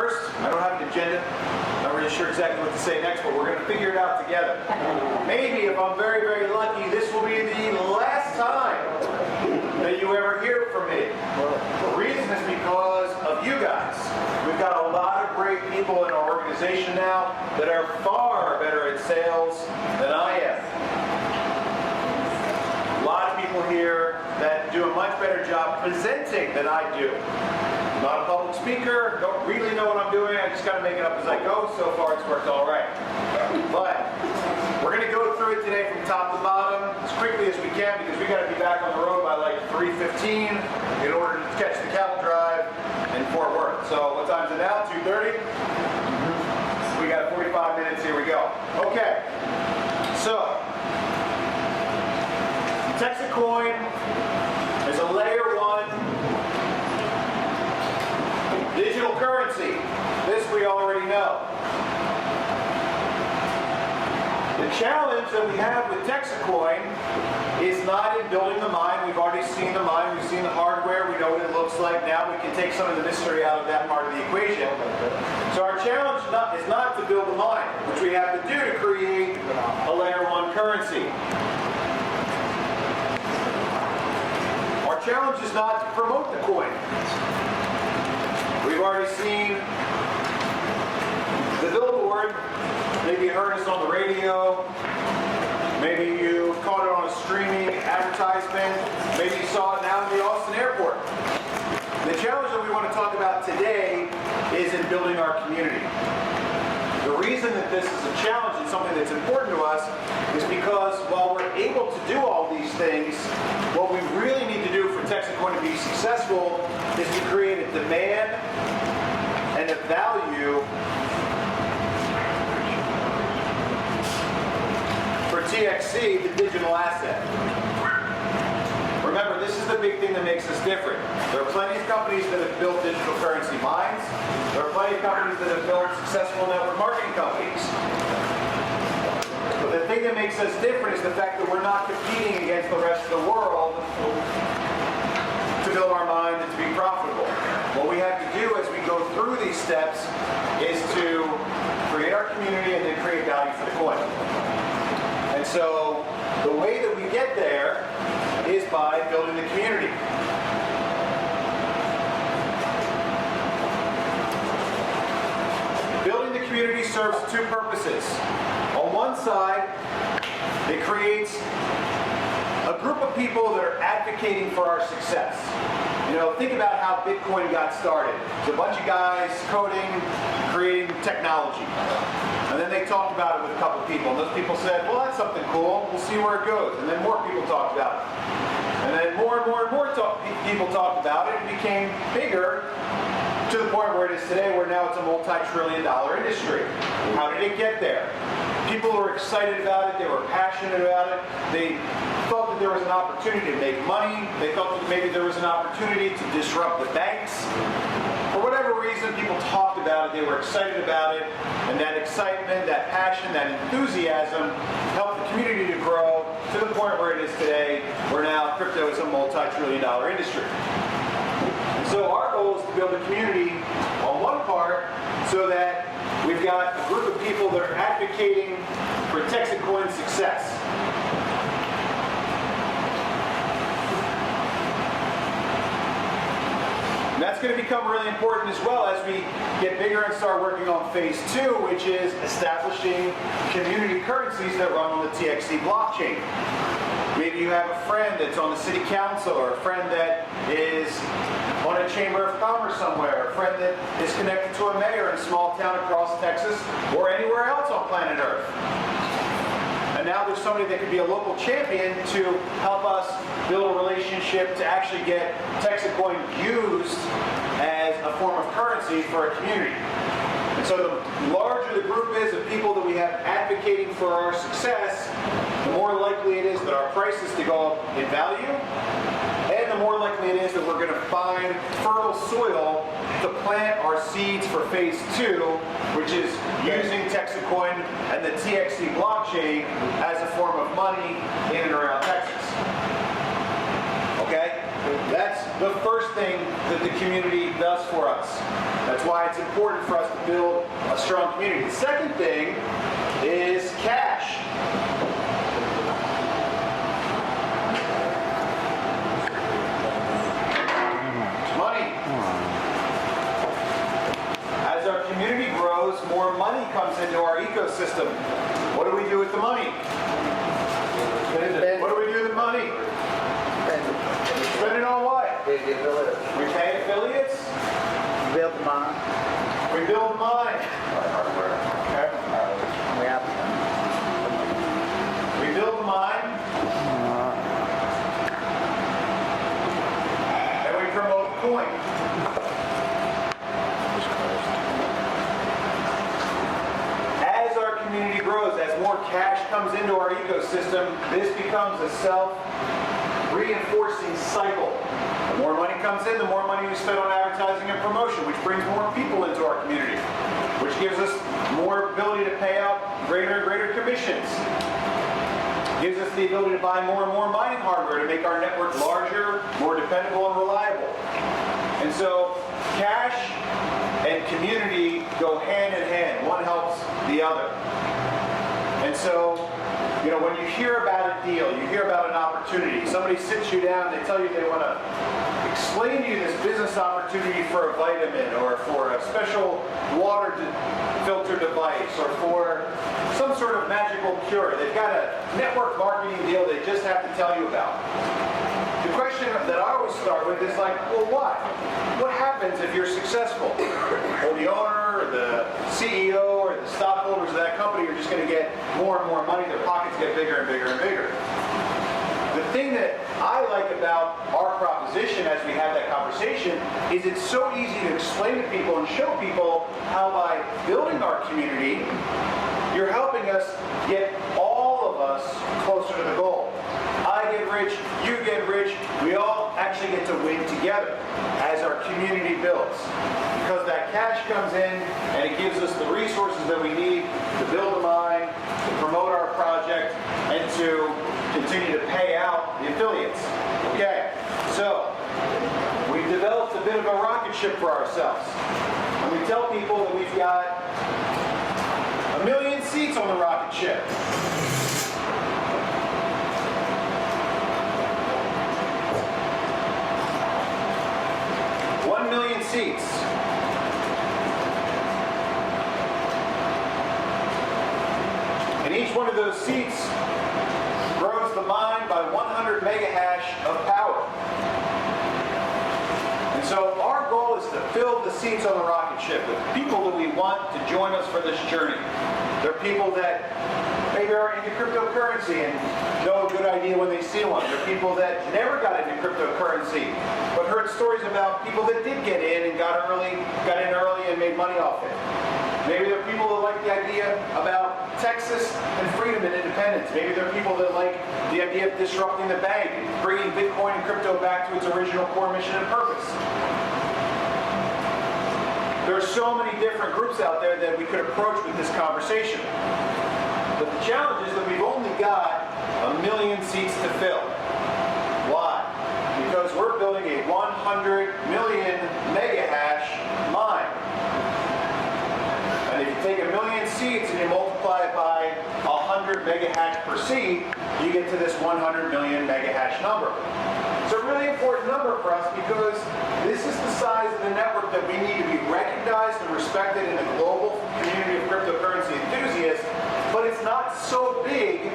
first. I don't have an agenda. Not really sure exactly what to say next, but we're going to figure it out together. Maybe, if I'm very, very lucky, this will be the last time that you ever hear from me. The reason is because of you guys. We've got a lot of great people in our organization now that are far better at sales than I am. A lot of people here that do a much better job presenting than I do. I'm not a public speaker, don't really know what I'm doing, I just kind of make it up as I go. So far it's worked all right. But we're going to go through it today from top to bottom as quickly as we can, because we got to be back on the road by like 3:15 in order to catch the cattle drive in Fort Worth. So what time is it now? 2:30? We got 45 minutes, here we go. Okay, so TEXIT coin is a layer 1 digital currency. This we already know. The challenge that we have with TEXIT coin is not in building the mine. We've already seen the mine, we've seen the hardware, we know what it looks like. Now we can take some of the mystery out of that part of the equation. So our challenge is not to build the mine, which we have to do to create a layer 1 currency. Our challenge is not to promote the coin. We've already seen the billboard. Maybe you heard us on the radio. Maybe you caught it on a streaming advertisement. Maybe you saw it now in the Austin airport. The challenge that we want to talk about today is in building our community. The reason that this is a challenge and something that's important to us is because while we're able to do all these things, what we really need to do for TEXIT coin to be successful is to create a demand and a value for TXC, the digital asset. Remember, this is the big thing that makes us different. There are plenty of companies that have built digital currency mines. There are plenty of companies that have built successful network marketing companies. But the thing that makes us different is the fact that we're not competing against the rest of the world to build our mine and to be profitable. What we have to do as we go through these steps is to create our community and then create value for the coin. And so the way that we get there is by building the community. Building the community serves two purposes. On one side, it creates a group of people that are advocating for our success. You know, think about how Bitcoin got started. It's a bunch of guys coding, creating technology. And then they talked about it with a couple people. And those people said, well, that's something cool. We'll see where it goes. And then more people talked about it. And then more and more and more people talked about it. It became bigger to the point where it is today, where now it's a multi-trillion-dollar industry. How did it get there? People were excited about it. They were passionate about it. They thought that there was an opportunity to make money. They thought that maybe there was an opportunity to disrupt the banks. For whatever reason, people talked about it. They were excited about it. And that excitement, that passion, that enthusiasm helped the community to grow to the point where it is today, where now crypto is a multi-trillion-dollar industry. So our goal is to build a community on one part so that we've got a group of people that are advocating for TEXIT coin success. And that's going to become really important as well as we get bigger and start working on phase 2, which is establishing community currencies that run on the TXC blockchain. Maybe you have a friend that's on the city council, or a friend that is on a chamber of commerce somewhere, a friend that is connected to a mayor in a small town across Texas or anywhere else on planet Earth. And now there's somebody that could be a local champion to help us build a relationship to actually get TEXIT coin used as a form of currency for a community. And so the larger the group is of people that we have advocating for our success, the more likely it is that our price is to go up in value, and the more likely it is that we're going to find fertile soil to plant our seeds for phase 2, which is using TEXIT coin and the TXC blockchain as a form of money in and around Texas. Okay? That's the first thing that the community does for us. That's why it's important for us to build a strong community. The second thing is cash. Money. As our community grows, more money comes into our ecosystem. What do we do with the money? What do we do with the money? Spend it on what? We pay affiliates. Build mine. We build mine. Okay. We build mine. And we promote coin. As our community grows, as more cash comes into our ecosystem, this becomes a self-reinforcing cycle. The more money comes in, the more money we spend on advertising and promotion, which brings more people into our community, which gives us more ability to pay out greater and greater commissions. Gives us the ability to buy more and more mining hardware to make our network larger, more dependable, and reliable. And so cash and community go hand in hand. One helps the other. And so, you know, when you hear about a deal, you hear about an opportunity, somebody sits you down, they tell you they want to explain to you this business opportunity for a vitamin or for a special water filter device or for some sort of magical cure. They've got a network marketing deal they just have to tell you about. The question that I always start with is like, well, why? What happens if you're successful? Well, the owner, or the CEO, or the stockholders of that company are just going to get more and more money. Their pockets get bigger and bigger and bigger. The thing that I like about our proposition as we have that conversation is it's so easy to explain to people and show people how by building our community, you're helping us get all of us closer to the goal. I get rich, you get rich, we all actually get to win together as our community builds. Because that cash comes in and it gives us the resources that we need to build a mine, to promote our project, and to continue to pay out the affiliates. Okay, so we've developed a bit of a rocket ship for ourselves. And we tell people that we've got 1 million seats on the rocket ship. Seats. And each one of those seats grows the mine by 100 megahash of power. And so our goal is to fill the seats on the rocket ship with people that we want to join us for this journey. They're people that maybe are into cryptocurrency and know a good idea when they see one. They're people that never got into cryptocurrency, but heard stories about people that did get in and got in early and made money off it. Maybe they're people that like the idea about Texas and freedom and independence. Maybe they're people that like the idea of disrupting the bank and bringing Bitcoin and crypto back to its original core mission and purpose. There are so many different groups out there that we could approach with this conversation. But the challenge is that we've only got 1 million seats to fill. Why? Because we're building a 100 million megahash mine. And if you take 1 million seats and you multiply it by 100 megahash per seat, you get to this 100 million megahash number. It's a really important number for us because this is the size of the network that we need to be recognized and respected in the global community of cryptocurrency enthusiasts, but it's not so big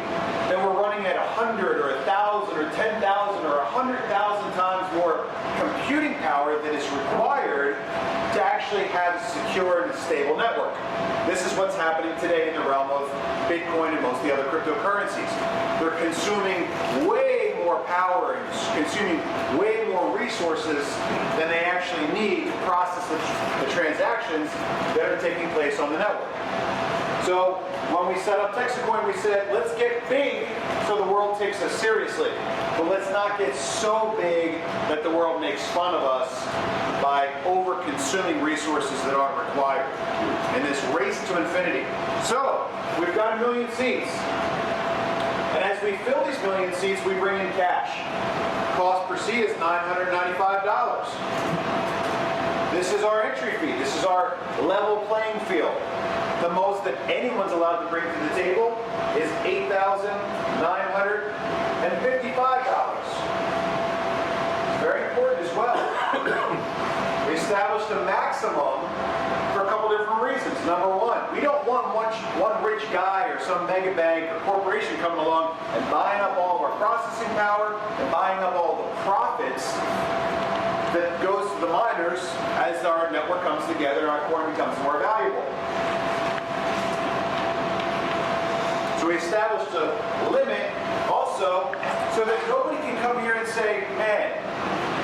that we're running at 100 or 1,000 or 10,000 or 100,000 times more computing power than is required to actually have a secure and stable network. This is what's happening today in the realm of Bitcoin and most of the other cryptocurrencies. They're consuming way more power and consuming way more resources than they actually need to process the transactions that are taking place on the network. So when we set up TEXIT COIN, we said, let's get big so the world takes us seriously. But let's not get so big that the world makes fun of us by over-consuming resources that aren't required in this race to infinity. So we've got 1 million seats. And as we fill these 1 million seats, we bring in cash. Cost per seat is $995. This is our entry fee. This is our that anyone's allowed to bring to the table is $8,955. It's very important as well. We established a maximum for a couple different reasons. Number one, we don't want one rich guy or some mega bank or corporation coming along and buying up all of our processing power and buying up all the profits that goes to the miners as our network comes together and our coin becomes more valuable. So we established a limit also so that nobody can come here and say, man,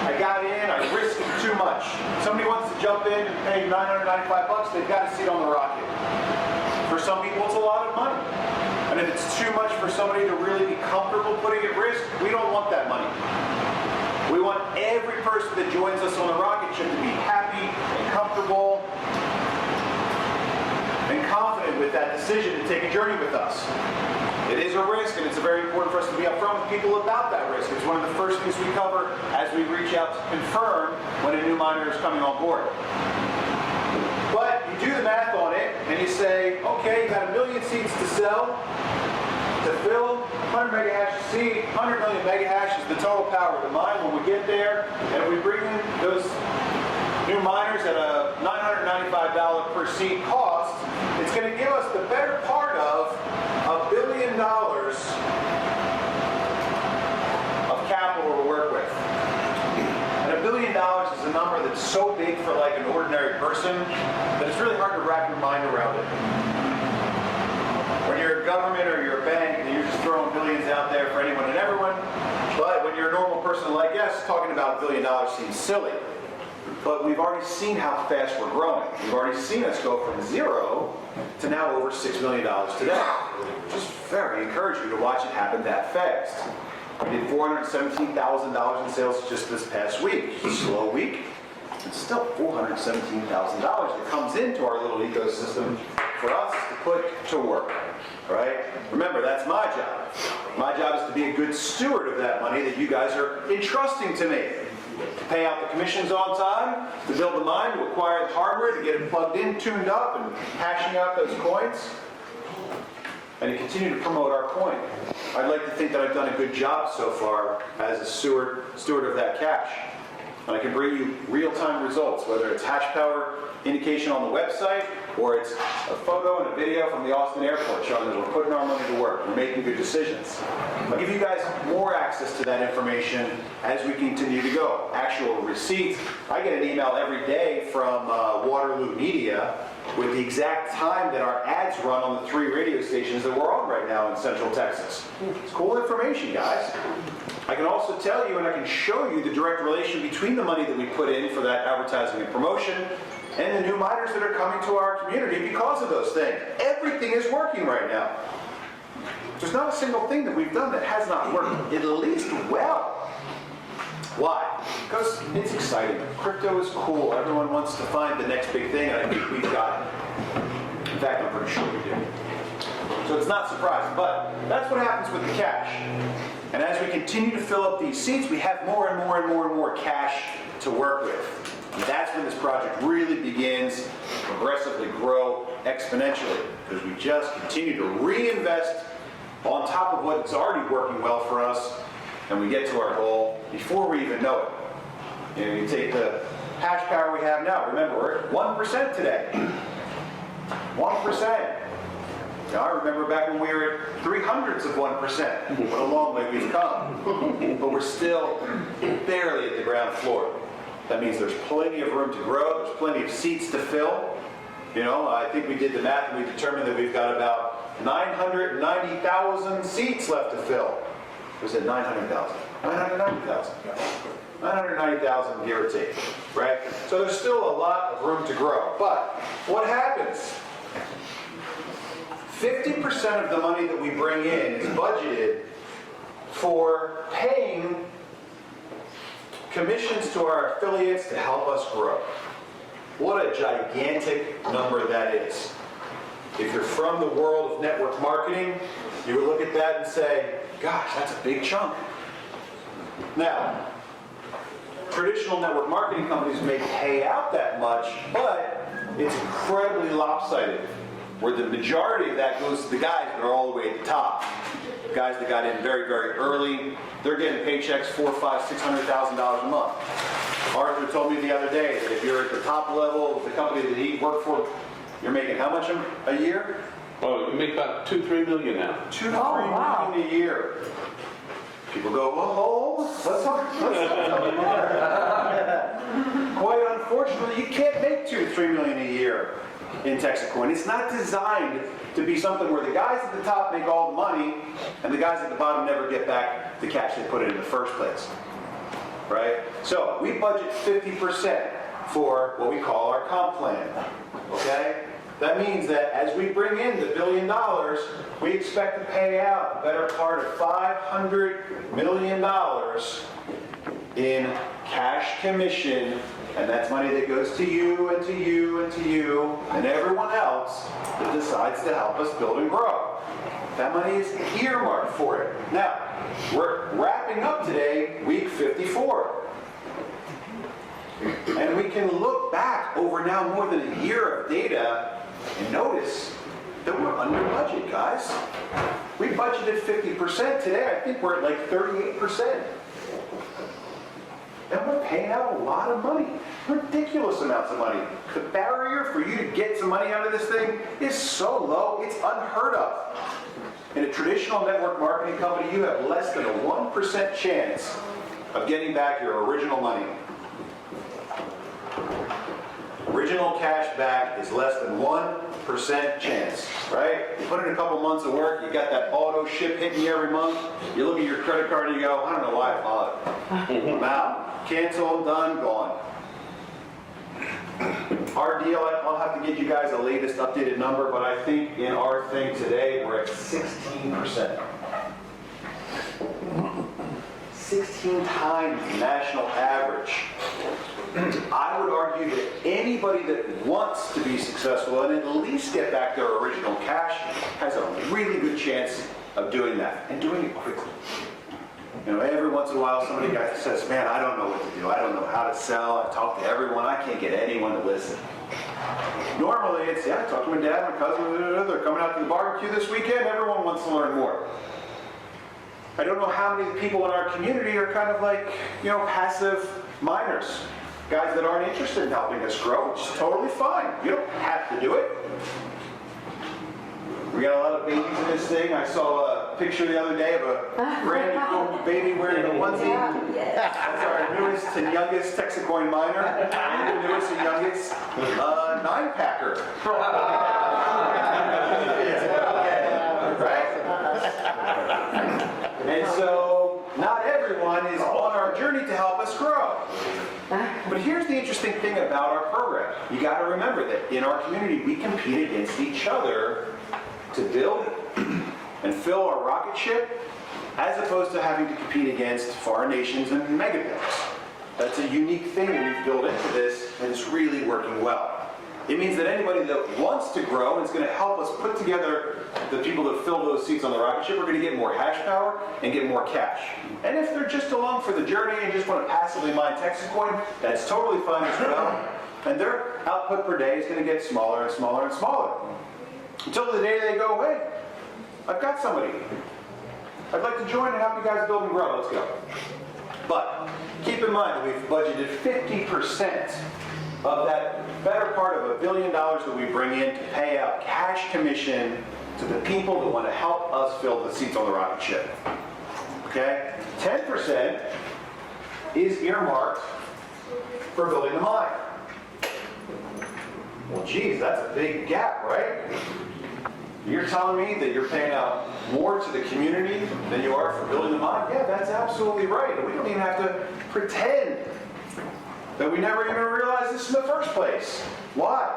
I got in, I risked too much. Somebody wants to jump in and pay $995, they've got a seat on the rocket. For some people, it's a lot of money. And if it's too much for somebody to really be comfortable putting at risk, we don't want that money. We want every person that joins us on the rocket ship to be happy and comfortable and confident with that decision to take a journey with us. It is a risk, and it's very important for us to be upfront with people about that risk. It's one of the first things we cover as we reach out to confirm when a new miner is coming on board. But you do the math on it, and you say, okay, you got 1 million seeds to sell, to fill, 100 megahash a seed, 100 million megahash is the total power of the mine when we get there, and we bring in those new miners at a $995 per seed cost. It's going to give us the better part of $1 billion of capital to work with. And $1 billion is a number that's so big for like an ordinary person that it's really hard to wrap your mind around it. When you're a government or you're a bank, and you're just throwing billions out there for anyone and everyone. But when you're a normal person like us, talking about $1 billion seems silly. But we've already seen how fast we're growing. We've already seen us go from 0 to now over $6 million today. Just very encourage you to watch it happen that fast. We did $417,000 in sales just this past week. It's a slow week. It's still $417,000 that comes into our little ecosystem for us to put to work. Right? Remember, that's my job. My job is to be a good steward of that money that you guys are entrusting to me. To pay out the commissions on time, to build the mine, to acquire the hardware, to get it plugged in, tuned up, and hashing out those coins, and to continue to promote our coin. I'd like to think that I've done a good job so far as a steward of that cash. And I can bring you real-time results, whether it's hash power indication on the website, or it's a photo and a video from the Austin airport showing that we're putting our money to work, we're making good decisions. I'll give you guys more access to that information as we continue to go. Actual receipts. I get an email every day from Waterloo Media with the exact time that our ads run on the 3 radio stations that we're on right now in Central Texas. It's cool information, guys. I can also tell you and I can show you the direct relation between the money that we put in for that advertising and promotion and the new miners that are coming to our community because of those things. Everything is working right now. There's not a single thing that we've done that has not worked, at least well. Why? Because it's exciting. Crypto is cool. Everyone wants to find the next big thing, and I think we've got it. In fact, I'm pretty sure we do. So it's not surprising, but that's what happens with the cash. And as we continue to fill up these seats, we have more and more and more and more cash to work with. And that's when this project really begins to progressively grow exponentially, because we just continue to reinvest on top of what's already working well for us, and we get to our goal before we even know it. You know, you take the hash power we have now. Remember, we're at 1% today. 1%. Now, I remember back when we were at 0.03%. What a long way we've come. But we're still barely at the ground floor. That means there's plenty of room to grow. There's plenty of seats to fill. You know, I think we did the math and we determined that we've got about 990,000 seats left to fill. Or is it 900,000? 990,000. 990,000, give or take. Right? So there's still a lot of room to grow. But what happens? 50% of the money that we bring in is budgeted for paying commissions to our affiliates to help us grow. What a gigantic number that is. If you're from the world of network marketing, you would look at that and say, gosh, that's a big chunk. Now, traditional network marketing companies may pay out that much, but it's incredibly lopsided. where the majority of that goes to the guys that are all the way at the top. Guys that got in very, very early, they're getting paychecks $400,000, $500,000, $600,000 a month. Arthur told me the other day that if you're at the top level of the company that he worked for, you're making how much a year? Oh, you make about 2-3 million now. 2 to 3 million a year. People go, well, let's talk Quite unfortunately, you can't make 2 to 3 million a year in TEXIT Coin. It's not designed to be something where the guys at the top make all the money and the guys at the bottom never get back the cash they put in the first place. Right? So we budget 50% for what we call our comp plan. Okay? That means that as we bring in the $1 billion, we expect to pay out the better part of $500 million in cash commission, and that's money that goes to you and to you and to you and everyone else that decides to help us build and grow. That money is earmarked for it. Now, we're wrapping up today, week 54. And we can look back over now more than a year of data and notice that we're under budget, guys. We budgeted 50%. Today, I think we're at like 38%. And we're paying out a lot of money, ridiculous amounts of money. The barrier for you to get some money out of this thing is so low, it's unheard of. In a traditional network marketing company, you have less than a 1% chance of getting back your original money. Original cash back is less than 1% chance, right? You put in a couple months of work, you got that auto ship hitting you every month, you look at your credit card and you go, I don't know why I bothered. I'm out. Cancel, done, gone. Our deal, I'll have to get you guys the latest updated number, but I think in our thing today, we're at 16%. 16 times the national average. I would argue that anybody that wants to be successful and at least get back their original cash has a really good chance of doing that, and doing it quickly. You know, every once in a while somebody says, man, I don't know what to do. I don't know how to sell. I talk to everyone. I can't get anyone to listen. Normally it's, yeah, I talk to my dad, my cousin, they're coming out to the barbecue this weekend. Everyone wants to learn more. I don't know how many people in our community are kind of like, you know, passive miners. Guys that aren't interested in helping us grow, which is totally fine. You don't have to do it. We got a lot of babies in this thing. I saw a picture the other day of a brand new baby wearing a onesie. That's our newest and youngest TEXIT Coin miner. And the newest and youngest 9-packer. Right? And so, not everyone is on our journey to help us grow. But here's the interesting thing about our program. You got to remember that in our community, we compete against each other to build and fill our rocket ship, as opposed to having to compete against foreign nations and megabanks. That's a unique thing that we've built into this, and it's really working well. It means that anybody that wants to grow and is going to help us put together the people that fill those seats on the rocket ship are going to get more hash power and get more cash. And if they're just along for the journey and just want to passively mine TEXIT Coin, that's totally fine as well. And their output per day is going to get smaller and smaller and smaller. Until the day they go, hey, I've got somebody. I'd like to join and help you guys build and grow. Let's go. But keep in mind that we've budgeted 50% of that better part of $1 billion that we bring in to pay out cash commission to the people that want to help us fill the seats on the rocket ship. Okay? 10% is earmarked for building the mine. Well, geez, that's a big gap, right? You're telling me that you're paying out more to the community than you are for building the mine? Yeah, that's absolutely right. And we don't even have to pretend that we never even realized this in the first place. Why?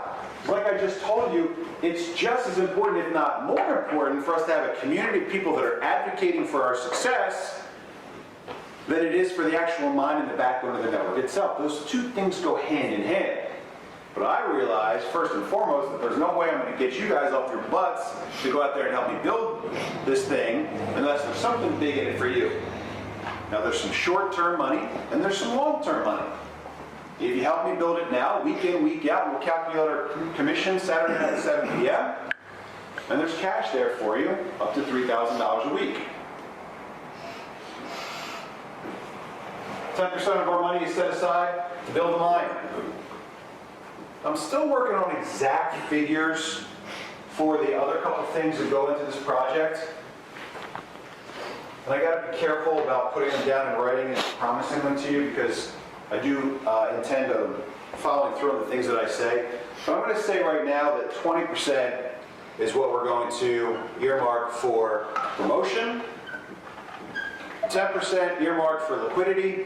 Like I just told you, it's just as important, if not more important, for us to have a community of people that are advocating for our success than it is for the actual mine and the backbone of the network itself. Those two things go hand in hand. But I realize, first and foremost, that there's no way I'm going to get you guys off your butts to go out there and help me build this thing unless there's something big in it for you. Now, there's some short-term money and there's some long-term money. If you help me build it now, week in, week out, we'll calculate our commission Saturday night at 7 p.m. And there's cash there for you, up to $3,000 a week. 10% of our money is set aside to build a mine. I'm still working on exact figures for the other couple things that go into this project. And I got to be careful about putting them down in writing and promising them to you, because I do intend on following through on the things that I say. But I'm going to say right now that 20% is what we're going to earmark for promotion, 10% earmarked for liquidity,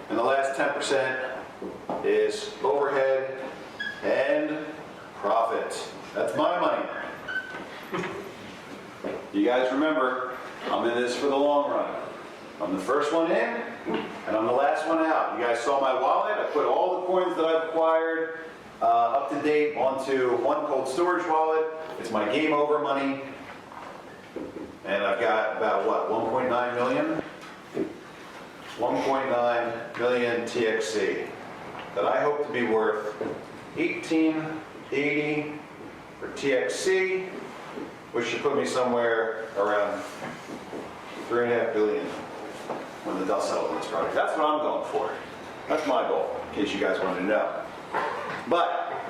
and the last 10% is overhead and profit. That's my money. You guys remember, I'm in this for the long run. I'm the first one in, and I'm the last one out. You guys saw my wallet. I put all the coins that I've acquired up to date onto one cold storage wallet. It's my game over money. And I've got about, what, 1.9 million? 1.9 million TXC that I hope to be worth 1880 for TXC, which should put me somewhere around 3.5 billion when the dust settles on this project. That's what I'm going for. That's my goal, in case you guys wanted to know. But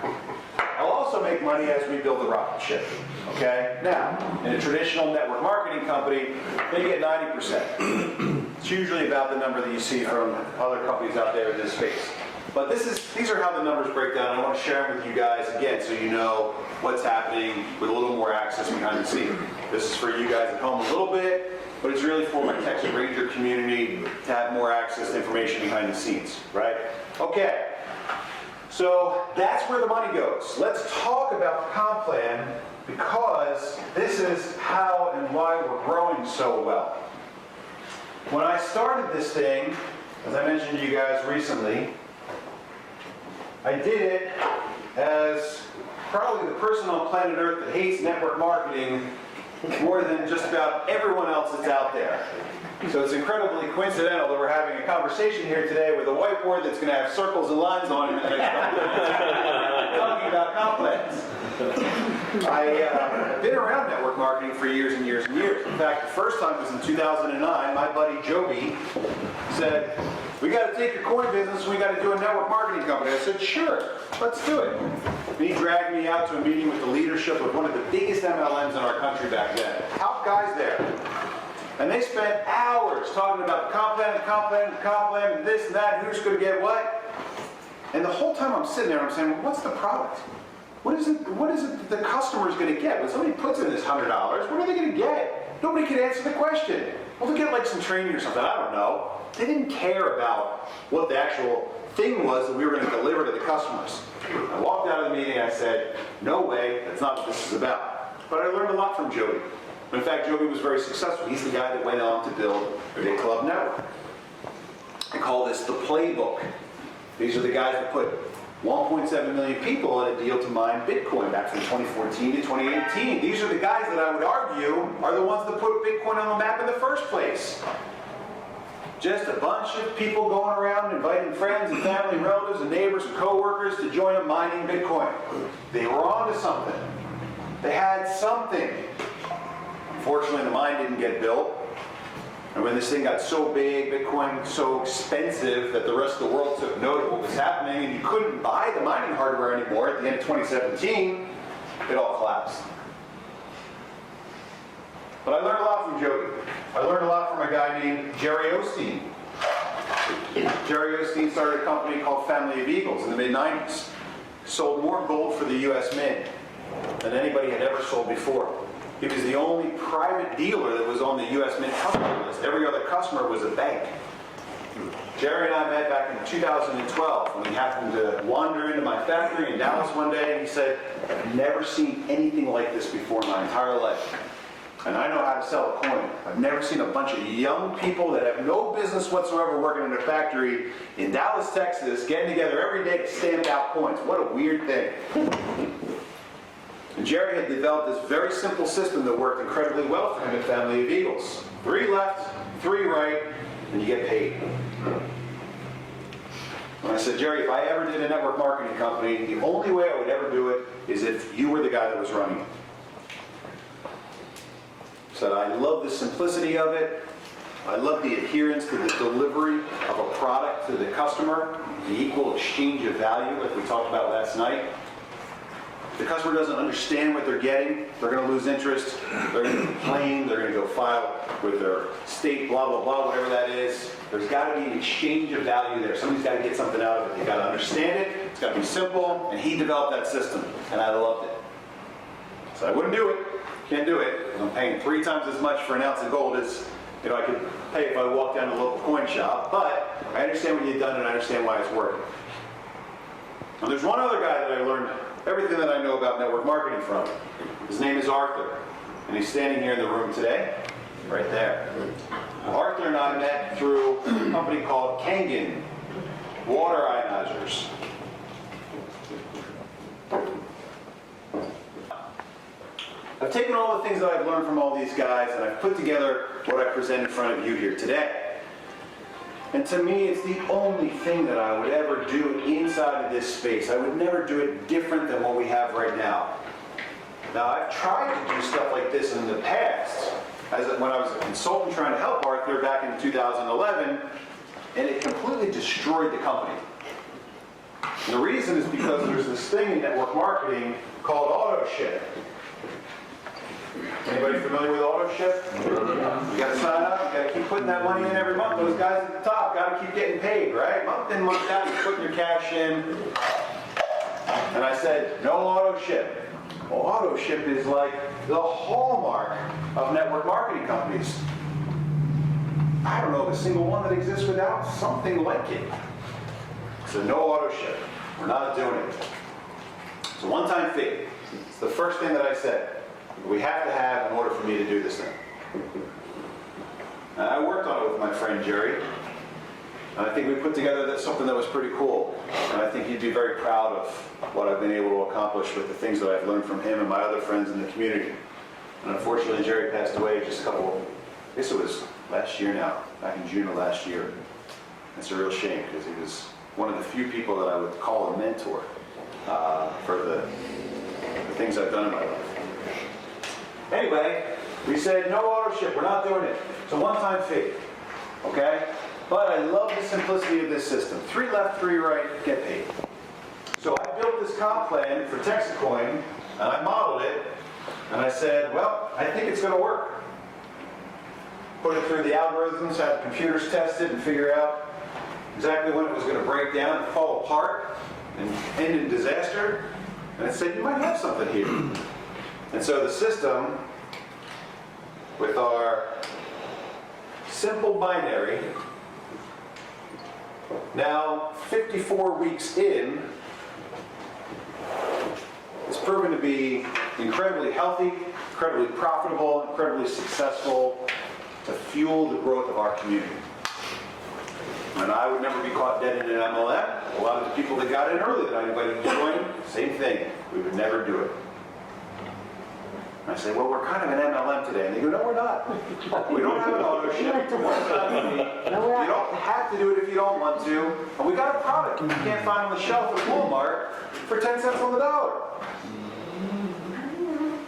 I'll also make money as we build the rocket ship, okay? Now, in a traditional network marketing company, they get 90%. It's usually about the number that you see from other companies out there in this space. But these are how the numbers break down. I want to share them with you guys again so you know what's happening with a little more access behind the scenes. This is for you guys at home a little bit, but it's really for my TEXIT Ranger community to have more access to information behind the scenes, right? Okay. So that's where the money goes. Let's talk about the comp plan, because this is how and why we're growing so well. When I started this thing, as I mentioned to you guys recently, I did it as probably the person on planet Earth that hates network marketing more than just about everyone else that's out there. So it's incredibly coincidental that we're having a conversation here today with a whiteboard that's going to have circles and lines on it in the next couple of minutes, talking about comp plans. I've been around network marketing for years and years and years. In fact, the first time was in 2009. My buddy Joby said, "We got to take your coin business, we got to do a network marketing company." I said, "Sure, let's do it." And he dragged me out to a meeting with the leadership of one of the biggest MLMs in our country back then. Top guys there. And they spent hours talking about the comp plan, and this and that, and who's going to get what. And the whole time I'm sitting there, I'm saying, well, what's the product? What is it that the customer's going to get? When somebody puts in this $100, what are they going to get? Nobody could answer the question. Well, they'll get like some training or something, I don't know. They didn't care about what the actual thing was that we were going to deliver to the customers. I walked out of the meeting, I said, no way, that's not what this is about. But I learned a lot from Joey. In fact, Joey was very successful. He's the guy that went on to build a big club network. I call this the playbook. These are the guys that put 1.7 million people in a deal to mine Bitcoin back from 2014 to 2018. These are the guys that I would argue are the ones that put Bitcoin on the map in the first place. Just a bunch of people going around inviting friends and family, relatives and neighbors and co-workers to join them mining Bitcoin. They were onto something. They had something. Unfortunately, the mine didn't get built. And when this thing got so big, Bitcoin so expensive that the rest of the world took note of what was happening, and you couldn't buy the mining hardware anymore at the end of 2017, it all collapsed. But I learned a lot from Joey. I learned a lot from a guy named Jerry Osteen. Jerry Osteen started a company called Family of Eagles in the mid-90s. Sold more gold for the U.S. Mint than anybody had ever sold before. He was the only private dealer that was on the U.S. Mint customer list. Every other customer was a bank. Jerry and I met back in 2012 when he happened to wander into my factory in Dallas one day, and he said, "I've never seen anything like this before in my entire life. And I know how to sell a coin. I've never seen a bunch of young people that have no business whatsoever working in a factory in Dallas, Texas, getting together every day to stamp out coins. What a weird thing." And Jerry had developed this very simple system that worked incredibly well for him at Family of Eagles. 3 left, 3 right, and you get paid. And I said, Jerry, if I ever did a network marketing company, the only way I would ever do it is if you were the guy that was running it. So I love the simplicity of it. I love the adherence to the delivery of a product to the customer, the equal exchange of value like we talked about last night. If the customer doesn't understand what they're getting, they're going to lose interest, they're going to complain, they're going to go file with their state, blah, blah, blah, whatever that is. There's got to be an exchange of value there. Somebody's got to get something out of it. They've got to understand it, it's got to be simple, and he developed that system, and I loved it. So I wouldn't do it, can't do it. I'm paying 3 times as much for an ounce of gold as I could pay if I walked down to the local coin shop, but I understand what you've done and I understand why it's working. And there's one other guy that I learned everything that I know about network marketing from. His name is Arthur, and he's standing here in the room today, right there. Arthur and I met through a company called Kangen Water Ionizers. I've taken all the things that I've learned from all these guys and I've put together what I present in front of you here today. And to me, it's the only thing that I would ever do inside of this space. I would never do it different than what we have right now. Now, I've tried to do stuff like this in the past, when I was a consultant trying to help Arthur back in 2011, and it completely destroyed the company. And the reason is because there's this thing in network marketing called auto ship. Anybody familiar with auto ship? You got to sign up, you got to keep putting that money in every month. Those guys at the top got to keep getting paid, right? Month in, month out, you're putting your cash in. And I said, no auto ship. Well, auto ship is like the hallmark of network marketing companies. I don't know of a single one that exists without something like it. So no auto ship. We're not doing it. It's a one-time fee. It's the first thing that I said. We have to have in order for me to do this thing. And I worked on it with my friend Jerry. And I think we put together something that was pretty cool. And I think he'd be very proud of what I've been able to accomplish with the things that I've learned from him and my other friends in the community. And unfortunately, Jerry passed away just I guess it was last year now, back in June of last year. It's a real shame because he was one of the few people that I would call a mentor for the things I've done in my life. Anyway, we said no auto ship, we're not doing it. It's a one-time fee, okay? But I love the simplicity of this system. 3 left, 3 right, get paid. So I built this comp plan for TEXIT COIN, and I modeled it, and I said, well, I think it's going to work. Put it through the algorithms, have the computers test it, and figure out exactly when it was going to break down and fall apart and end in disaster. And I said, you might have something here. And so the system, with our simple binary, now 54 weeks in, is proven to be incredibly healthy, incredibly profitable, incredibly successful to fuel the growth of our community. And I would never be caught dead in an MLM. A lot of the people that got in early that I invited to join, same thing. We would never do it. I say, well, we're kind of an MLM today. And they go, no, we're not. We don't have an auto ship. It's a one-time fee. You don't have to do it if you don't want to. And we got a product you can't find on the shelf at Walmart for 10 cents on the dollar.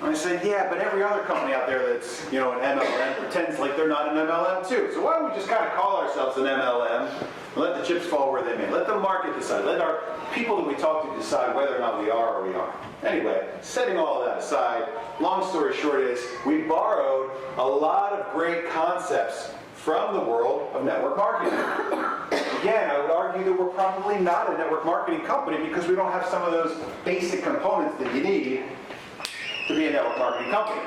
And I said, yeah, but every other company out there that's, an MLM pretends like they're not an MLM too. So why don't we just kind of call ourselves an MLM and let the chips fall where they may. Let the market decide. Let our people that we talk to decide whether or not we are or we aren't. Anyway, setting all of that aside, long story short is we borrowed a lot of great concepts from the world of network marketing. Again, I would argue that we're probably not a network marketing company because we don't have some of those basic components that you need to be a network marketing company.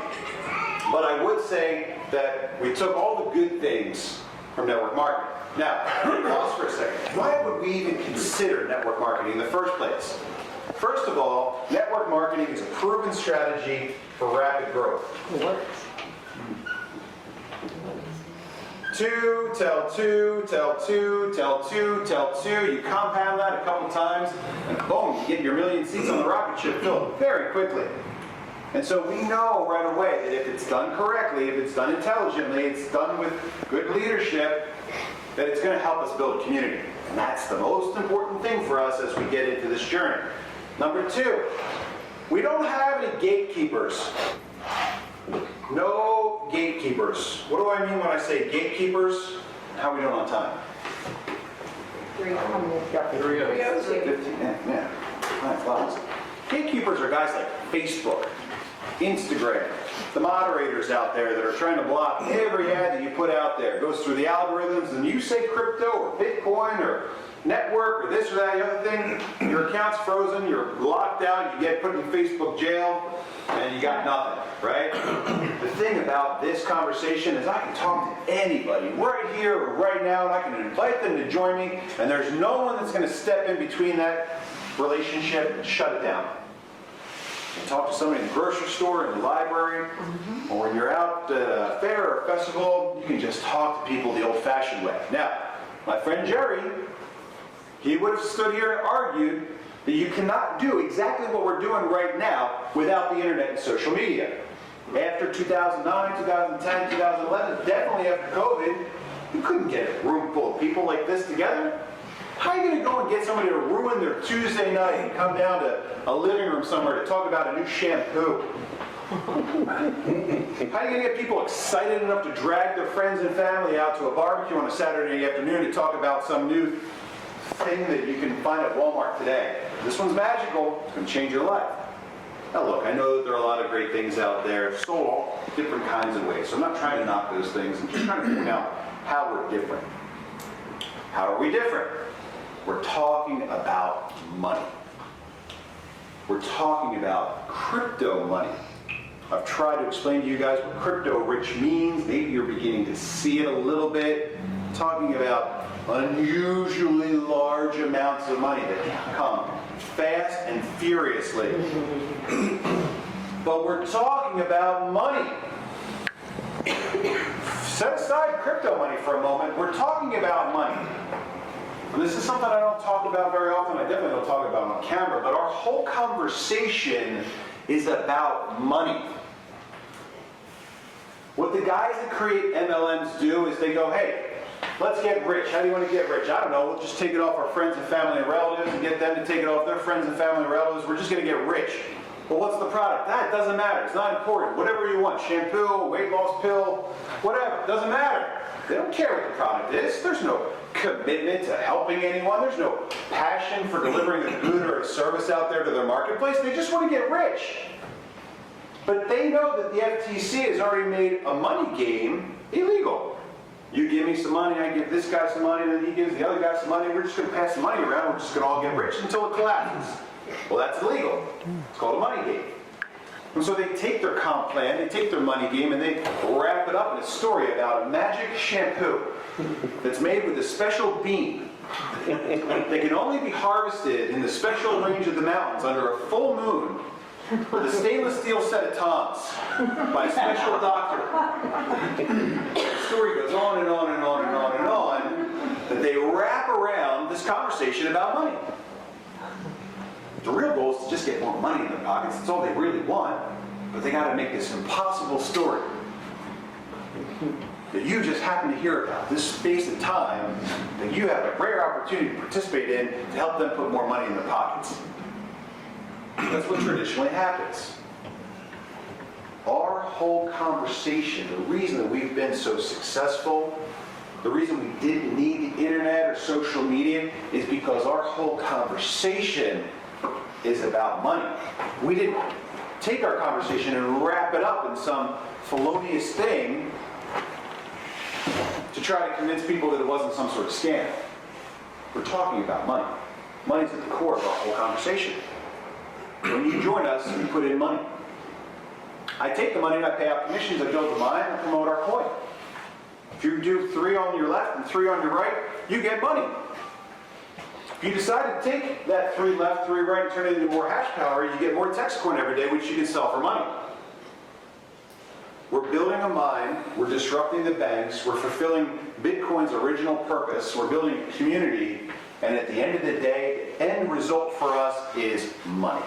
But I would say that we took all the good things from network marketing. Now, pause for a second. Why would we even consider network marketing in the first place? First of all, network marketing is a proven strategy for rapid growth. What? 2, tell 2, tell 2, tell 2, tell 2. You compound that a couple times, and boom, you get your million seats on the rocket ship filled very quickly. And so we know right away that if it's done correctly, if it's done intelligently, it's done with good leadership, that it's going to help us build a community. And that's the most important thing for us as we get into this journey. Number two, we don't have any gatekeepers. No gatekeepers. What do I mean when I say gatekeepers? How are we doing on time? 15, yeah. Time flies. Gatekeepers are guys like Facebook, Instagram, the moderators out there that are trying to block every ad that you put out there. It goes through the algorithms, and you say crypto or Bitcoin or network or this or that, the other thing, your account's frozen, you're locked out, you get put in Facebook jail, and you got nothing, right? The thing about this conversation is I can talk to anybody right here or right now, and I can invite them to join me, and there's no one that's going to step in between that relationship and shut it down. You can talk to somebody in the grocery store, in the library, or when you're out at a fair or a festival, you can just talk to people the old-fashioned way. Now, my friend Jerry, he would have stood here and argued that you cannot do exactly what we're doing right now without the internet and social media. After 2009, 2010, 2011, definitely after COVID, you couldn't get a room full of people like this together. How are you going to go and get somebody to ruin their Tuesday night and come down to a living room somewhere to talk about a new shampoo? How are you going to get people excited enough to drag their friends and family out to a barbecue on a Saturday afternoon to talk about some new thing that you can find at Walmart today? This one's magical. It's going to change your life. Now look, I know that there are a lot of great things out there, sold all different kinds of ways. So I'm not trying to knock those things. I'm just trying to point out how we're different. How are we different? We're talking about money. We're talking about crypto money. I've tried to explain to you guys what crypto rich means. Maybe you're beginning to see it a little bit. Talking about unusually large amounts of money that can come fast and furiously. But we're talking about money. Set aside crypto money for a moment. We're talking about money. And this is something I don't talk about very often. I definitely don't talk about on camera. But our whole conversation is about money. What the guys that create MLMs do is they go, hey, let's get rich. How do you want to get rich? I don't know. We'll just take it off our friends and family and relatives and get them to take it off their friends and family and relatives. We're just going to get rich. Well, what's the product? That doesn't matter. It's not important. Whatever you want. Shampoo, weight loss pill, whatever. It doesn't matter. They don't care what the product is. There's no commitment to helping anyone. There's no passion for delivering a good or a service out there to their marketplace. They just want to get rich. But they know that the FTC has already made a money game illegal. You give me some money, I give this guy some money, and then he gives the other guy some money. We're just going to pass the money around. We're just going to all get rich until it collapses. Well, that's illegal. It's called a money game. And so they take their comp plan, they take their money game, and they wrap it up in a story about a magic shampoo that's made with a special bean that can only be harvested in the special range of the mountains under a full moon with a stainless steel set of tongs by a special doctor. The story goes on and on and on and on and on, that they wrap around this conversation about money. The real goal is to just get more money in their pockets. That's all they really want. But they got to make this impossible story that you just happen to hear about, this space and time that you have a rare opportunity to participate in to help them put more money in their pockets. That's what traditionally happens. Our whole conversation, the reason that we've been so successful, the reason we didn't need the internet or social media is because our whole conversation is about money. We didn't take our conversation and wrap it up in some felonious thing to try to convince people that it wasn't some sort of scam. We're talking about money. Money's at the core of our whole conversation. When you join us, you put in money. I take the money and I pay out commissions, I build the mine, I promote our coin. If you do 3 on your left and 3 on your right, you get money. If you decide to take that 3 left, 3 right, and turn it into more hash power, you get more TEXIT coin every day, which you can sell for money. We're building a mine, we're disrupting the banks, we're fulfilling Bitcoin's original purpose, we're building a community, and at the end of the day, the end result for us is money.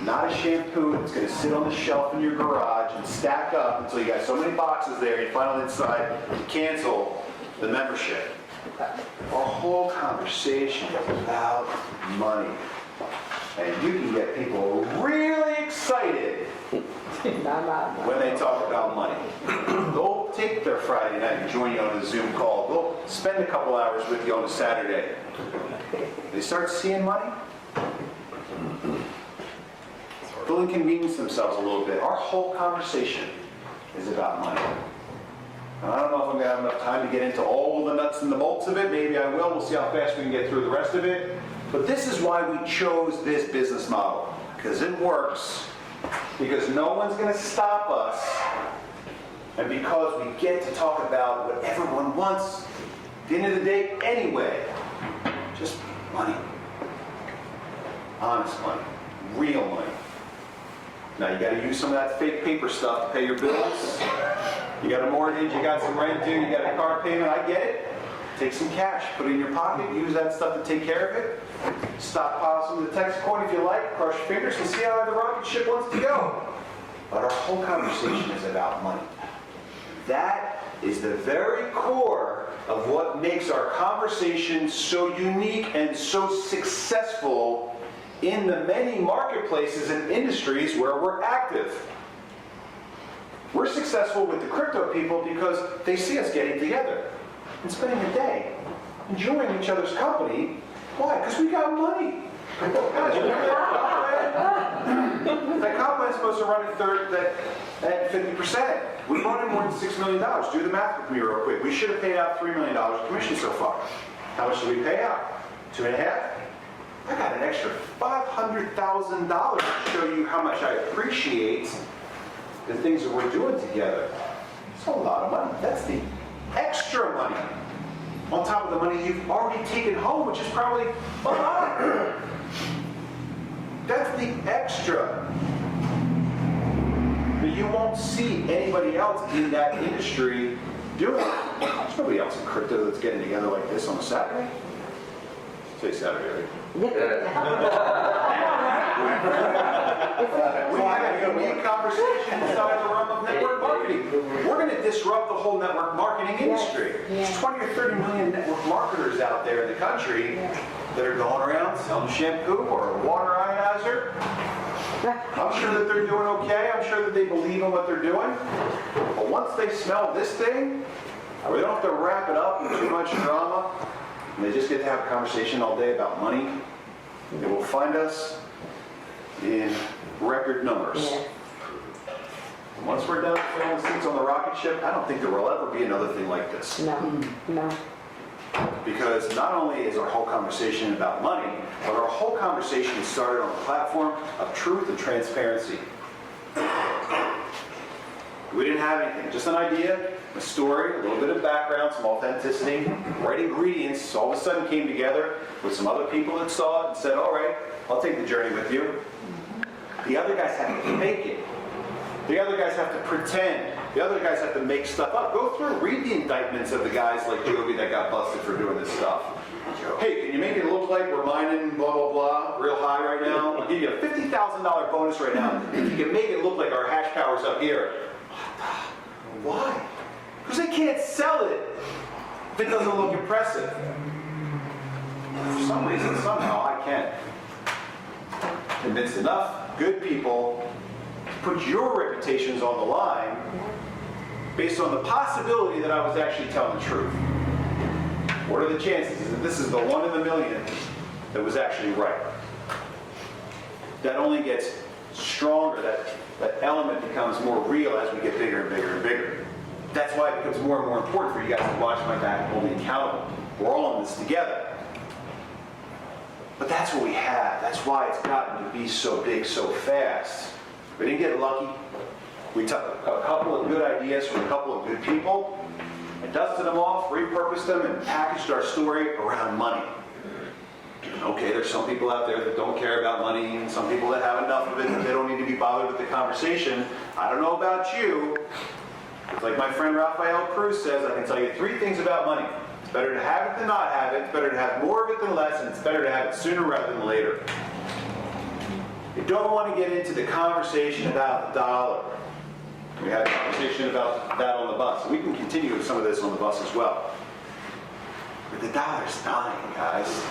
Not a shampoo that's going to sit on the shelf in your garage and stack up until you got so many boxes there, you finally decide to cancel the membership. Our whole conversation is about money. And you can get people really excited when they talk about money. They'll take their Friday night and join you on a Zoom call. They'll spend a couple hours with you on a Saturday. They start seeing money, they'll inconvenience themselves a little bit. Our whole conversation is about money. And I don't know if I'm going to have enough time to get into all the nuts and the bolts of it. Maybe I will. We'll see how fast we can get through the rest of it. But this is why we chose this business model. Because it works. Because no one's going to stop us. And because we get to talk about what everyone wants at the end of the day anyway. Just money. Honest money. Real money. Now you got to use some of that fake paper stuff to pay your bills. You got a mortgage, you got some rent due, you got a car payment, I get it. Take some cash, put it in your pocket, use that stuff to take care of it. Stockpile some of the TEXIT coin if you like, cross your fingers and see how the rocket ship wants to go. But our whole conversation is about money. That is the very core of what makes our conversation so unique and so successful in the many marketplaces and industries where we're active. We're successful with the crypto people because they see us getting together and spending a day enjoying each other's company. Why? Because we got money. Guys, remember that comp plan's supposed to run at 50%. We brought in more than $6 million. Do the math with me real quick. We should have paid out $3 million in commission so far. How much did we pay out? 2.5? I got an extra $500,000 to show you how much I appreciate the things that we're doing together. It's a lot of money. That's the extra money on top of the money you've already taken home, which is probably a lot. That's the extra that you won't see anybody else in that industry doing. There's nobody else in crypto that's getting together like this on a Saturday. Say Saturday, right? We had a unique conversation inside the realm of network marketing. We're going to disrupt the whole network marketing industry. There's 20 or 30 million network marketers out there in the country that are going around selling shampoo or water ionizer. I'm sure that they're doing okay. I'm sure that they believe in what they're doing. But once they smell this thing, we don't have to wrap it up in too much drama. And they just get to have a conversation all day about money. They will find us in record numbers. And once we're done filling seats on the rocket ship, I don't think there will ever be another thing like this. No. Because not only is our whole conversation about money, but our whole conversation is started on a platform of truth and transparency. We didn't have anything, just an idea, a story, a little bit of background, some authenticity, right ingredients, all of a sudden came together with some other people that saw it and said, all right, I'll take the journey with you. The other guys have to fake it. The other guys have to pretend. The other guys have to make stuff up. Go through, read the indictments of the guys like Joby that got busted for doing this stuff. Hey, can you make it look like we're mining blah, blah, blah, real high right now? I'll give you a $50,000 bonus right now if you can make it look like our hash power's up here. Why? Because they can't sell it if it doesn't look impressive. For some reason, somehow, I can convince enough good people to put your reputations on the line based on the possibility that I was actually telling the truth. What are the chances that this is the 1 in a million that was actually right? That only gets stronger, that element becomes more real as we get bigger and bigger and bigger. That's why it becomes more and more important for you guys to watch my back and hold me accountable. We're all in this together. But that's what we have. That's why it's gotten to be so big so fast. We didn't get lucky. We took a couple of good ideas from a couple of good people and dusted them off, repurposed them, and packaged our story around money. Okay, there's some people out there that don't care about money, and some people that have enough of it that they don't need to be bothered with the conversation. I don't know about you. It's like my friend Rafael Cruz says, I can tell you 3 things about money. It's better to have it than not have it. It's better to have more of it than less, and it's better to have it sooner rather than later. You don't want to get into the conversation about the dollar. We had a conversation about that on the bus. We can continue with some of this on the bus as well. But the dollar's dying, guys.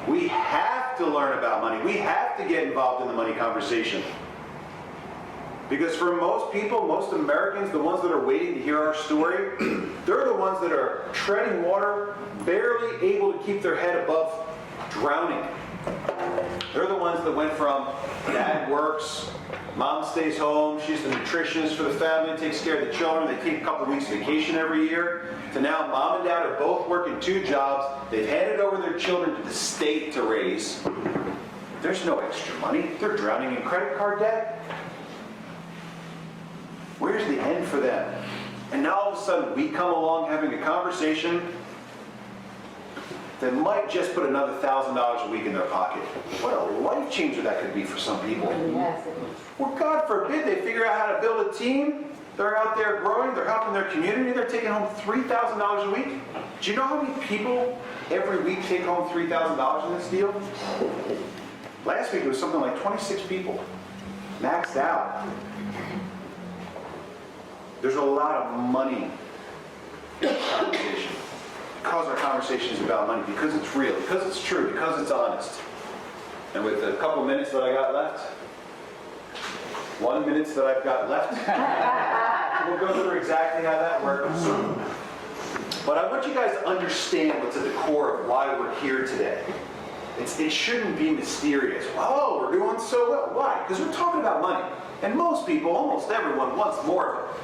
We have to learn about money. We have to get involved in the money conversation. Because for most people, most Americans, the ones that are waiting to hear our story, they're the ones that are treading water, barely able to keep their head above drowning. They're the ones that went from dad works, mom stays home, she's the nutritionist for the family, takes care of the children, they take a couple weeks vacation every year, to now mom and dad are both working 2 jobs, they've handed over their children to the state to raise. There's no extra money. They're drowning in credit card debt. Where's the end for them? And now all of a sudden we come along having a conversation that might just put another $1,000 a week in their pocket. What a life changer that could be for some people. Yes, it is. Well, God forbid they figure out how to build a team. They're out there growing, they're helping their community, they're taking home $3,000 a week. Do you know how many people every week take home $3,000 in this deal? Last week it was something like 26 people, maxed out. There's a lot of money in this conversation. Because our conversation is about money, because it's real, because it's true, because it's honest. And with the couple minutes that I got left, 1 minute that I've got left, we'll go through exactly how that works. But I want you guys to understand what's at the core of why we're here today. It shouldn't be mysterious. Oh, we're doing so well. Why? Because we're talking about money. And most people, almost everyone, wants more of it,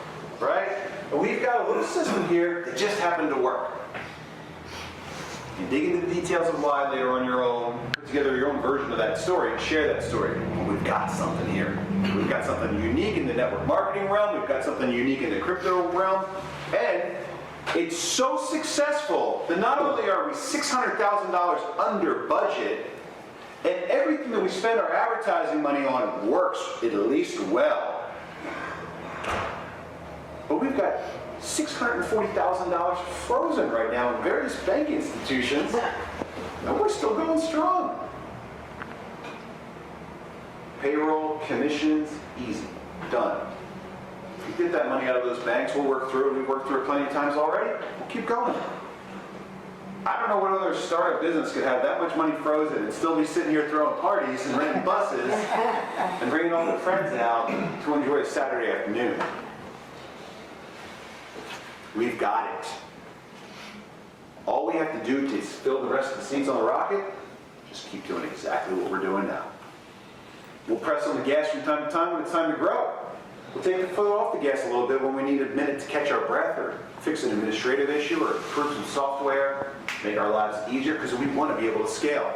right? And we've got a little system here that just happened to work. You dig into the details of why later on your own, put together your own version of that story and share that story. But we've got something here. We've got something unique in the network marketing realm. We've got something unique in the crypto realm. And it's so successful that not only are we $600,000 under budget, and everything that we spend our advertising money on works at least well, but we've got $640,000 frozen right now in various bank institutions, and we're still going strong. Payroll, commissions, easy, done. If we get that money out of those banks, we'll work through it. We've worked through it plenty of times already. We'll keep going. I don't know what other startup business could have that much money frozen and still be sitting here throwing parties and renting buses and bringing all their friends out to enjoy a Saturday afternoon. We've got it. All we have to do to fill the rest of the seats on the rocket, just keep doing exactly what we're doing now. We'll press on the gas from time to time when it's time to grow. We'll take the foot off the gas a little bit when we need a minute to catch our breath or fix an administrative issue or improve some software, make our lives easier, because we want to be able to scale.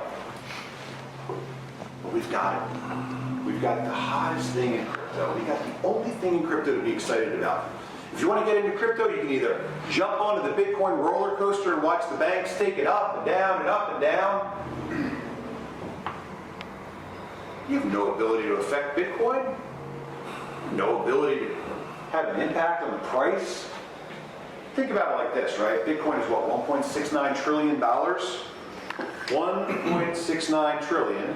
But we've got it. We've got the hottest thing in crypto. We've got the only thing in crypto to be excited about. If you want to get into crypto, you can either jump onto the Bitcoin roller coaster and watch the banks take it up and down and up and down. You have no ability to affect Bitcoin, no ability to have an impact on the price. Think about it like this, right? Bitcoin is what, $1.69 trillion? 1.69 trillion.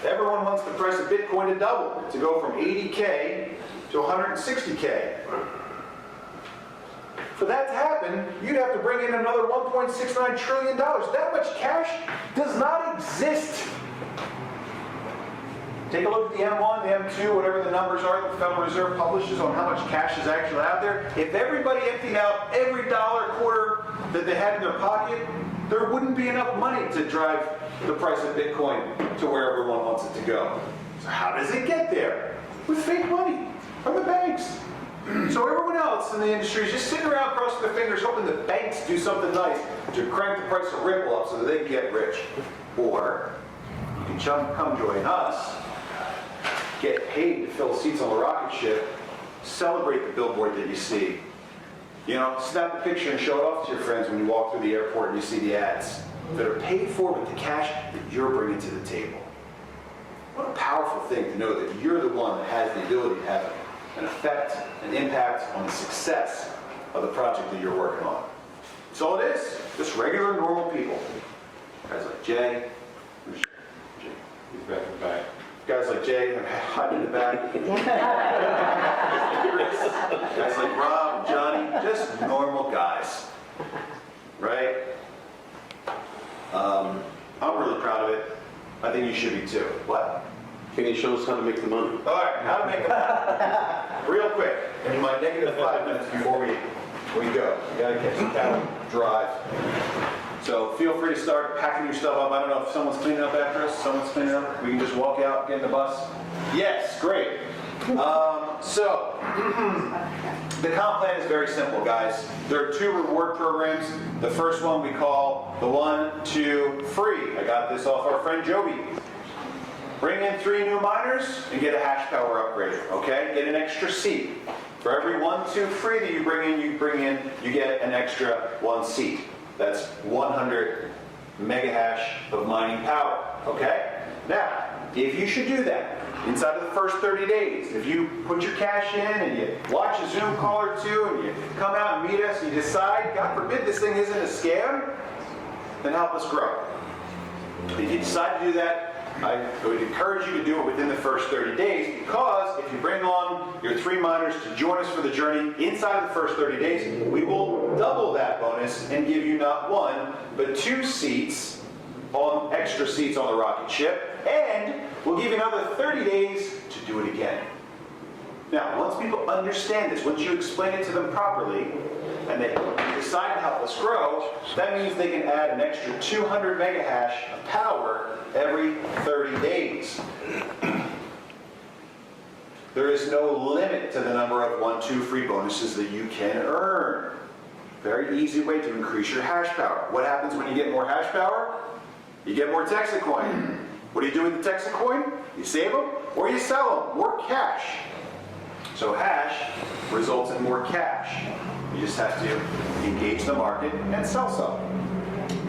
Everyone wants the price of Bitcoin to double, to go from 80K to 160K. For that to happen, you'd have to bring in another $1.69 trillion. That much cash does not exist. Take a look at the M1, the M2, whatever the numbers are that the Federal Reserve publishes on how much cash is actually out there. If everybody emptied out every dollar, quarter that they had in their pocket, there wouldn't be enough money to drive the price of Bitcoin to where everyone wants it to go. So how does it get there? With fake money from the banks. So everyone else in the industry is just sitting around crossing their fingers hoping the banks do something nice to crank the price of Ripple up so that they can get rich. Or you can come join us, get paid to fill seats on the rocket ship, celebrate the billboard that you see. You know, snap a picture and show it off to your friends when you walk through the airport and you see the ads that are paid for with the cash that you're bringing to the table. What a powerful thing to know that you're the one that has the ability to have an effect, an impact on the success of the project that you're working on. That's all it is. Just regular, normal people. Guys like Jay. Where's Jay? He's back in the back. Guys like Jay, hiding in the back. Guys like Rob and Johnny, just normal guys, right? proud of it. I think you should be too. What? Can you show us how to make the money? All right, how to make it happen. Real quick, in my negative 5 minutes before we go. We gotta catch the cattle, drive. So feel free to start packing your stuff up. I don't know if someone's cleaning up after us. Someone's cleaning up. We can just walk out, get in the bus. Yes, great. So the comp plan is very simple, guys. There are 2 reward programs. The first one we call the 1, 2, free. I got this off our friend Joby. Bring in 3 new miners and get a hash power upgrade, okay? Get an extra seat. For every 1, 2 free that you get an extra 1 seat. That's 100 mega hash of mining power, okay? Now, if you should do that inside of the first 30 days, if you put your cash in and you watch a Zoom call or 2 and you come out and meet us and you decide, God forbid this thing isn't a scam, then help us grow. If you decide to do that, I would encourage you to do it within the first 30 days because if you bring on your 3 miners to join us for the journey inside of the first 30 days, we will double that bonus and give you not 1, but 2 seats extra seats on the rocket ship, and we'll give you another 30 days to do it again. Now, once people understand this, once you explain it to them properly, and they decide to help us grow, that means they can add an extra 200 mega hash of power every 30 days. There is no limit to the number of 1, 2 free bonuses that you can earn. Very easy way to increase your hash power. What happens when you get more hash power? You get more TEXIT coin. What do you do with the TEXIT coin? You save them or you sell them, more cash. So hash results in more cash. You just have to engage the market and sell some.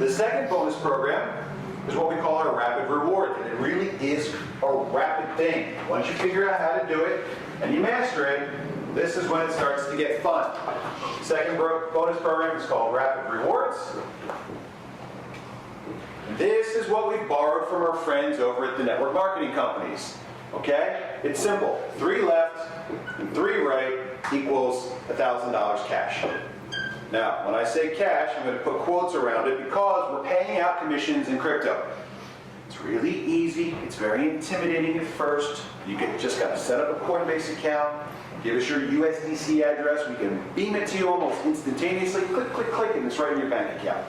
The second bonus program is what we call our rapid reward. And it really is a rapid thing. Once you figure out how to do it and you master it, this is when it starts to get fun. Second bonus program is called Rapid Rewards. This is what we've borrowed from our friends over at the network marketing companies. Okay? It's simple. 3 left and 3 right equals $1,000 cash. Now, when I say cash, I'm going to put quotes around it because we're paying out commissions in crypto. It's really easy. It's very intimidating at first. You just got to set up a Coinbase account, give us your USDC address. We can beam it to you almost instantaneously. Click, click, click, and it's right in your bank account.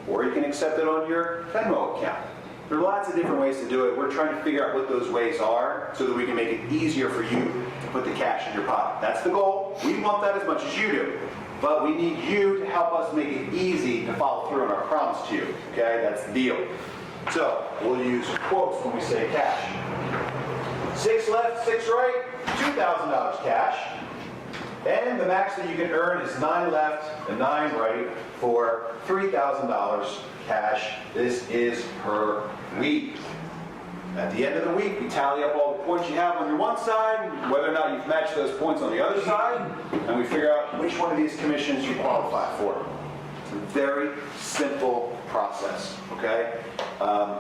Or you can accept it on your Venmo account. There are lots of different ways to do it. We're trying to figure out what those ways are so that we can make it easier for you to put the cash in your pocket. That's the goal. We want that as much as you do. But we need you to help us make it easy to follow through on our promise to you. Okay, that's the deal. So we'll use quotes when we say cash. 6 left, 6 right, $2,000 cash. And the max that you can earn is 9 left and 9 right for $3,000 cash. This is per week. At the end of the week, we tally up all the points you have on your one side, whether or not you've matched those points on the other side, and we figure out which one of these commissions you qualify for. It's a very simple process, okay?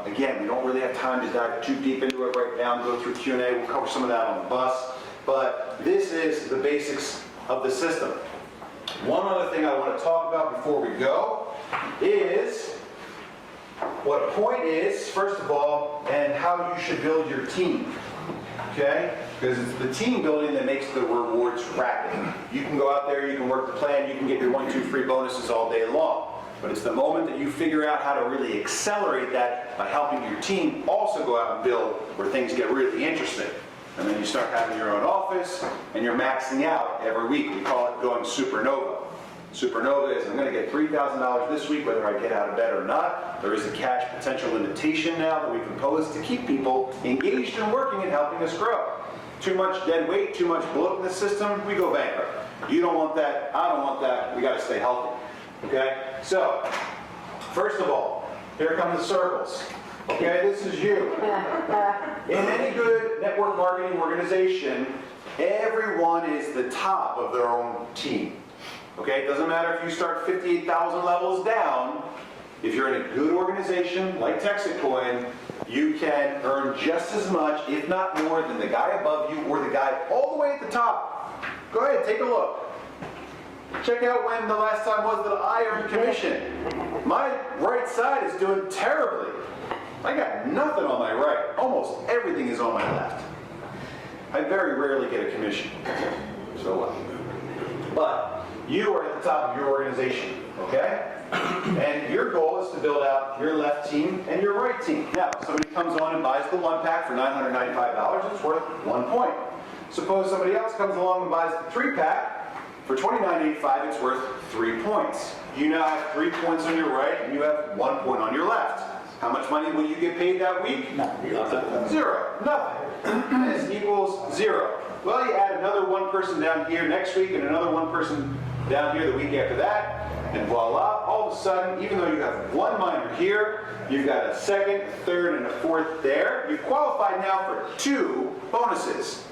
Again, we don't really have time to dive too deep into it right now and go through Q&A. We'll cover some of that on the bus. But this is the basics of the system. One other thing I want to talk about before we go is what a point is, first of all, and how you should build your team. Okay? Because it's the team building that makes the rewards rapid. You can go out there, you can work the plan, you can get your 1, 2 free bonuses all day long. But it's the moment that you figure out how to really accelerate that by helping your team also go out and build where things get really interesting. And then you start having your own office, and you're maxing out every week. We call it going supernova. Supernova is, I'm going to get $3,000 this week, whether I get out of bed or not. There is a cash potential limitation now that we've imposed to keep people engaged and working and helping us grow. Too much dead weight, too much bloat in the system, we go bankrupt. You don't want that, I don't want that, we got to stay healthy. Okay? So, first of all, here come the circles. Okay, this is you. In any good network marketing organization, everyone is the top of their own team. Okay, it doesn't matter if you start 58,000 levels down. If you're in a good organization like TEXIT Coin, you can earn just as much, if not more, than the guy above you or the guy all the way at the top. Go ahead, take a look. Check out when the last time was that I earned commission. My right side is doing terribly. I got nothing on my right. Almost everything is on my left. I very rarely get a commission. So what? But you are at the top of your organization, okay? And your goal is to build out your left team and your right team. Now, somebody comes on and buys the 1-pack for $995, it's worth 1 point. Suppose somebody else comes along and buys the 3-pack for $29.85, it's worth 3 points. You now have 3 points on your right and you have 1 point on your left. How much money will you get paid that week? Nothing. Zero. Nothing. This equals 0. Well, you add another 1 person down here next week and another 1 person down here the week after that, and voila, all of a sudden, even though you have 1 minor here, you've got a 2nd, a 3rd, and a 4th there. You've qualified now for 2 bonuses.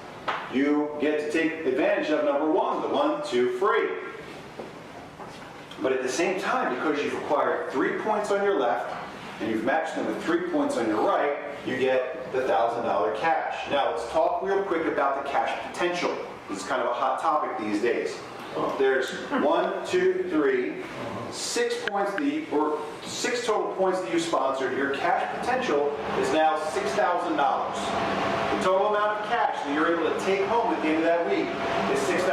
You get to take advantage of number 1, the 1, 2 free. But at the same time, because you've acquired 3 points on your left, and you've matched them with 3 points on your right, you get the $1,000 cash. Now let's talk real quick about the cash potential. This is kind of a hot topic these days. There's 1, 2, 3, 6 points or 6 total points that you sponsored. Your cash potential is now $6,000. The total amount of cash that you're able to take home at the end of that week is $6,000.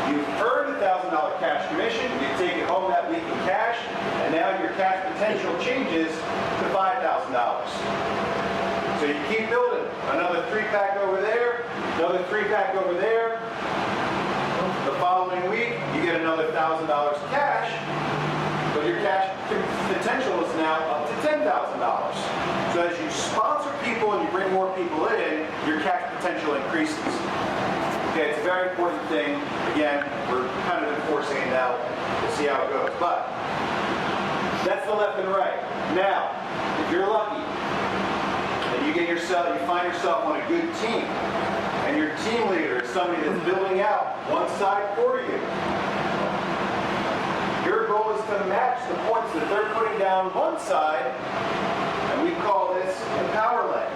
You've earned a $1,000 cash commission, you take it home that week in cash, and now your cash potential changes to $5,000. So you keep building. Another 3-pack over there, another 3-pack over there. The following week, you get another $1,000 cash, but your cash potential is now up to $10,000. So as you sponsor people and you bring more people in, your cash potential increases. Okay, it's a very important thing. Again, we're kind of enforcing it now. We'll see how it goes. But that's the left and right. Now, if you're lucky and you find yourself on a good team, and your team leader is somebody that's building out one side for you, your goal is to match the points that they're putting down one side, and we call this the power leg.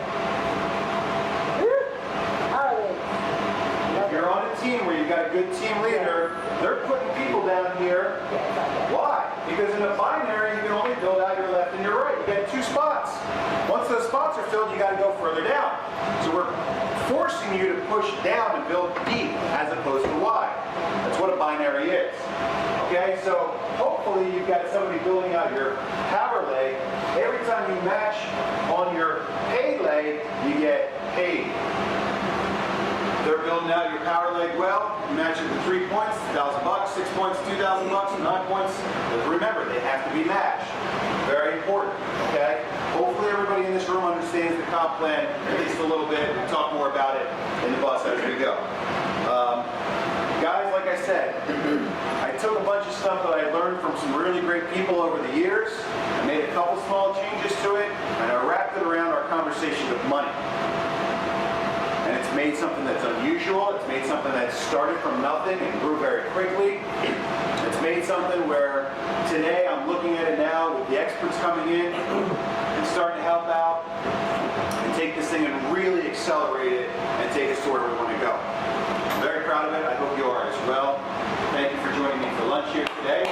If you're on a team where you've got a good team leader, they're putting people down here. Why? Because in a binary, you can only build out your left and your right. You get 2 spots. Once those spots are filled, you got to go further down. So we're forcing you to push down and build deep as opposed to wide. That's what a binary is. Okay, so hopefully you've got somebody building out your power leg. Every time you match on your pay leg, you get paid. They're building out your power leg well. You match it with 3 points, $1,000. 6 points, $2,000. 9 points. But remember, they have to be matched. Very important. Okay. Hopefully, everybody in this room understands the comp plan at least a little bit. We'll talk more about it in the bus as we go. Guys, like I said, I took a bunch of stuff that I learned from some really great people over the years. I made a couple small changes to it, and I wrapped it around our conversation of money. And it's made something that's unusual. It's made something that started from nothing and grew very quickly. It's made something where today I'm looking at it now with the experts coming in and starting to help out and take this thing and really accelerate it and take us to where we want to go. I'm very proud of it. I hope you are as well. Thank you for joining me for lunch here today.